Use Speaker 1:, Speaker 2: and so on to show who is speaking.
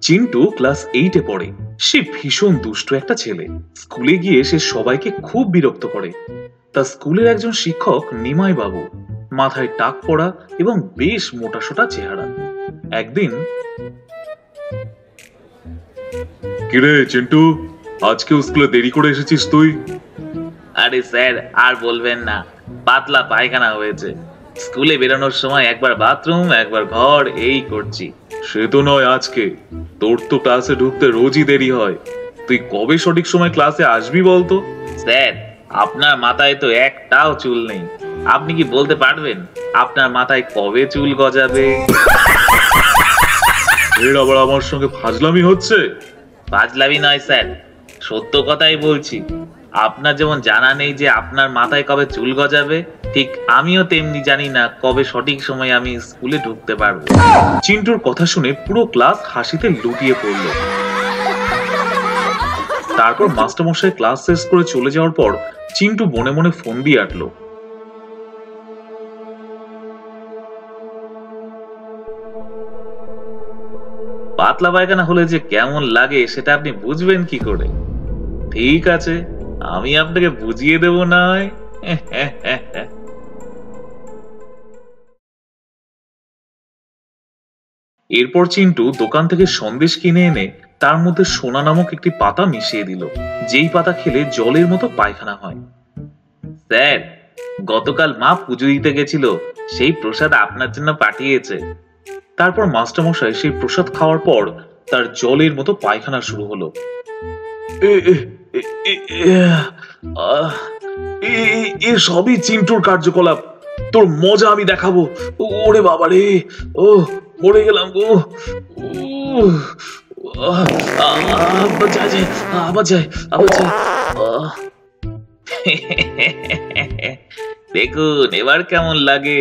Speaker 1: Chintu class 8-এ পড়ে। সে ভীষণ দুষ্ট একটা ছেলে। স্কুলে গিয়ে সে সবাইকে খুব বিরক্ত করে। তার স্কুলের একজন শিক্ষক নিমাই বাবু, মাথায় টাক পড়া এবং বেশ মোটাসোটা চেহারা। একদিন, কিরে চিন্টু, আজকেও স্কুলে দেরি করে এসেছিস তুই?
Speaker 2: আরে স্যার, আর বলবেন না, পাতলা পায়খানা হয়েছে। স্কুলে বেরোনোর সময় একবার বাথরুম একবার ঘর এই করছি।
Speaker 1: সে তো নয় আজকে, তোর তো ক্লাসে ঢুকতে রোজই দেরি হয়। তুই কবে সঠিক সময় ক্লাসে আসবি বলতো?
Speaker 2: স্যার, আপনার মাথায় তো একটাও চুল নেই। আপনি কি বলতে পারবেন আপনার মাথায় কবে চুল গজাবে?
Speaker 1: এর আবার আমার সঙ্গে ফাজলামি হচ্ছে?
Speaker 2: ফাজলামি নয় স্যার, সত্য কথাই বলছি। আপনার যেমন জানা নেই যে আপনার মাথায় কবে চুল গজাবে, ঠিক আমিও তেমনি জানি না কবে সঠিক সময় আমি স্কুলে ঢুকতে পারবো।
Speaker 1: চিন্টুর কথা শুনে পুরো ক্লাস হাসিতে লুটিয়ে পড়ল। তারপর মাস্টারমশাই ক্লাস শেষ করে চলে যাওয়ার পর চিন্টু মনে মনে ফোন দিয়ে আটলো।
Speaker 2: পাতলা পায়খানা হলে যে কেমন লাগে সেটা আপনি বুঝবেন কি করে? ঠিক আছে, আমি আপনাকে বুঝিয়ে দেব না হয়।
Speaker 1: এরপর চিন্টু দোকান থেকে সন্দেশ কিনে এনে তার মধ্যে সোনা নামক একটি পাতা মিশিয়ে দিল, যেই পাতা খেলে জলের মতো পায়খানা হয়।
Speaker 2: স্যার, গতকাল মা পুজো দিতে গেছিল, সেই প্রসাদ আপনার জন্য পাঠিয়েছে।
Speaker 1: তারপর মাস্টারমশাই সেই প্রসাদ খাওয়ার পর তার জলের মতো পায়খানা শুরু হলো। এ সবই চিন্টুর কার্যকলাপ। তোর মজা আমি দেখাবো। ওরে বাবা রে, ও মরে গেলাম গো। আবার যায়।
Speaker 2: দেখুন এবার কেমন লাগে।